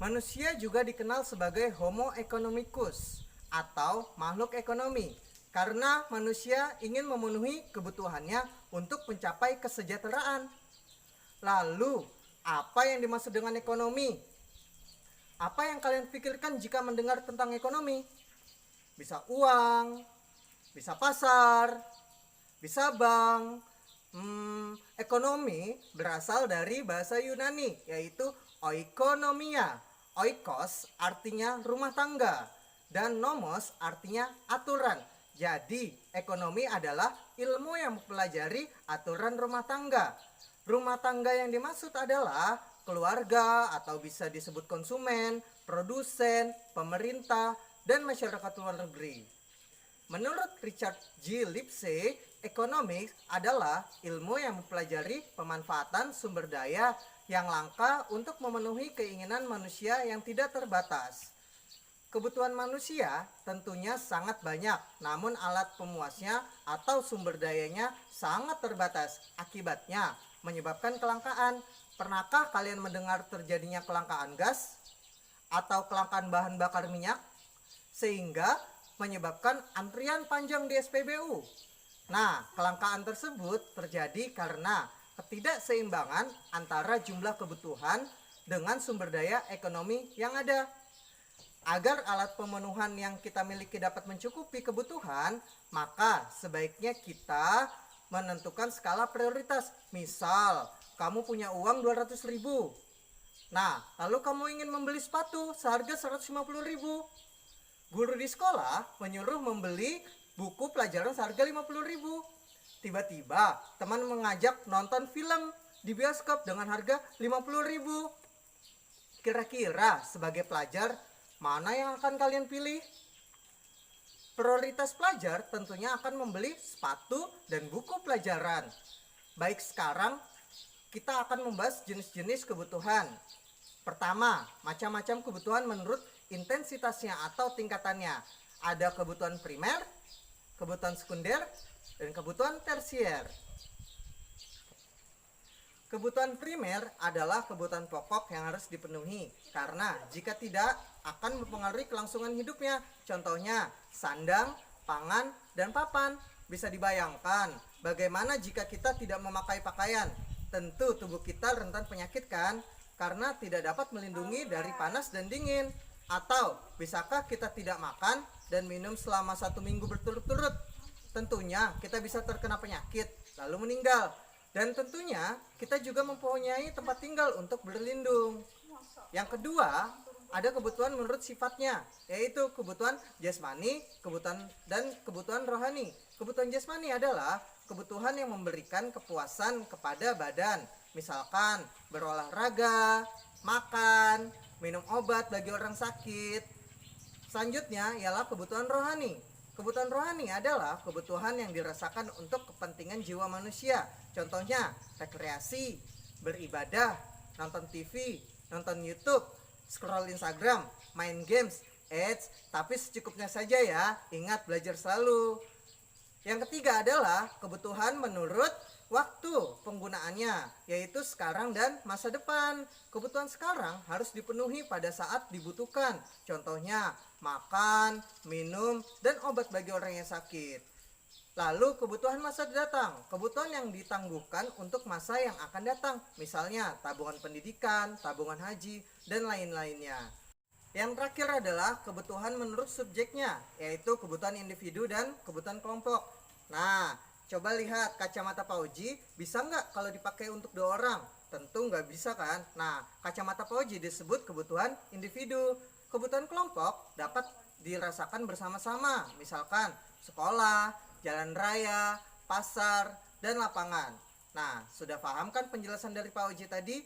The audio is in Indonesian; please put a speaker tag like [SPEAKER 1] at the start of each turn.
[SPEAKER 1] Manusia juga dikenal sebagai Homo economicus atau makhluk ekonomi karena manusia ingin memenuhi kebutuhannya untuk mencapai kesejahteraan. Lalu, apa yang dimaksud dengan ekonomi? Apa yang kalian pikirkan jika mendengar tentang ekonomi? Bisa uang, bisa pasar, bisa bank. Ekonomi berasal dari bahasa Yunani, yaitu oikonomia. Oikos artinya rumah tangga dan nomos artinya aturan. Jadi, ekonomi adalah ilmu yang mempelajari aturan rumah tangga. Rumah tangga yang dimaksud adalah keluarga atau bisa disebut konsumen, produsen, pemerintah, dan masyarakat luar negeri. Menurut Richard G. Lipsey, economics adalah ilmu yang mempelajari pemanfaatan sumber daya yang langka untuk memenuhi keinginan manusia yang tidak terbatas. Kebutuhan manusia tentunya sangat banyak, namun alat pemuasnya atau sumber dayanya sangat terbatas. Akibatnya menyebabkan kelangkaan. Pernahkah kalian mendengar terjadinya kelangkaan gas atau kelangkaan bahan bakar minyak sehingga menyebabkan antrian panjang di SPBU? Nah, kelangkaan tersebut terjadi karena ketidakseimbangan antara jumlah kebutuhan dengan sumber daya ekonomi yang ada. Agar alat pemenuhan yang kita miliki dapat mencukupi kebutuhan, maka sebaiknya kita menentukan skala prioritas. Misal, kamu punya uang 200.000. Nah, lalu kamu ingin membeli sepatu seharga 150.000. Guru di sekolah menyuruh membeli buku pelajaran seharga 50.000. Tiba-tiba teman mengajak nonton film di bioskop dengan harga 50.000. Kira-kira sebagai pelajar, mana yang akan kalian pilih? Prioritas pelajar tentunya akan membeli sepatu dan buku pelajaran. Baik, sekarang kita akan membahas jenis-jenis kebutuhan. Pertama, macam-macam kebutuhan menurut intensitasnya atau tingkatannya. Ada kebutuhan primer, kebutuhan sekunder, dan kebutuhan tersier. Kebutuhan primer adalah kebutuhan pokok yang harus dipenuhi karena jika tidak akan mempengaruhi kelangsungan hidupnya. Contohnya sandang, pangan, dan papan. Bisa dibayangkan bagaimana jika kita tidak memakai pakaian. Tentu tubuh kita rentan penyakit kan, karena tidak dapat melindungi dari panas dan dingin. Atau bisakah kita tidak makan dan minum selama 1 minggu berturut-turut? Tentunya kita bisa terkena penyakit lalu meninggal. Dan tentunya kita juga mempunyai tempat tinggal untuk berlindung. Yang kedua, ada kebutuhan menurut sifatnya, yaitu kebutuhan jasmani, kebutuhan rohani. Kebutuhan jasmani adalah kebutuhan yang memberikan kepuasan kepada badan. Misalkan berolahraga, makan, minum obat bagi orang sakit. Selanjutnya ialah kebutuhan rohani. Kebutuhan rohani adalah kebutuhan yang dirasakan untuk kepentingan jiwa manusia. Contohnya rekreasi, beribadah, nonton TV, nonton YouTube, scroll Instagram, main games. Tapi secukupnya saja ya. Ingat, belajar selalu. Yang ketiga adalah kebutuhan menurut waktu penggunaannya, yaitu sekarang dan masa depan. Kebutuhan sekarang harus dipenuhi pada saat dibutuhkan. Contohnya makan, minum, dan obat bagi orang yang sakit. Lalu kebutuhan masa datang, kebutuhan yang ditangguhkan untuk masa yang akan datang. Misalnya tabungan pendidikan, tabungan haji, dan lain-lainnya. Yang terakhir adalah kebutuhan menurut subjeknya, yaitu kebutuhan individu dan kebutuhan kelompok. Nah, coba lihat kacamata Pak Oji, bisa nggak kalau dipakai untuk 2 orang? Tentu nggak bisa kan? Nah, kacamata Pak Oji disebut kebutuhan individu. Kebutuhan kelompok dapat dirasakan bersama-sama, misalkan sekolah, jalan raya, pasar, dan lapangan. Nah, sudah paham kan penjelasan dari Pak Oji tadi?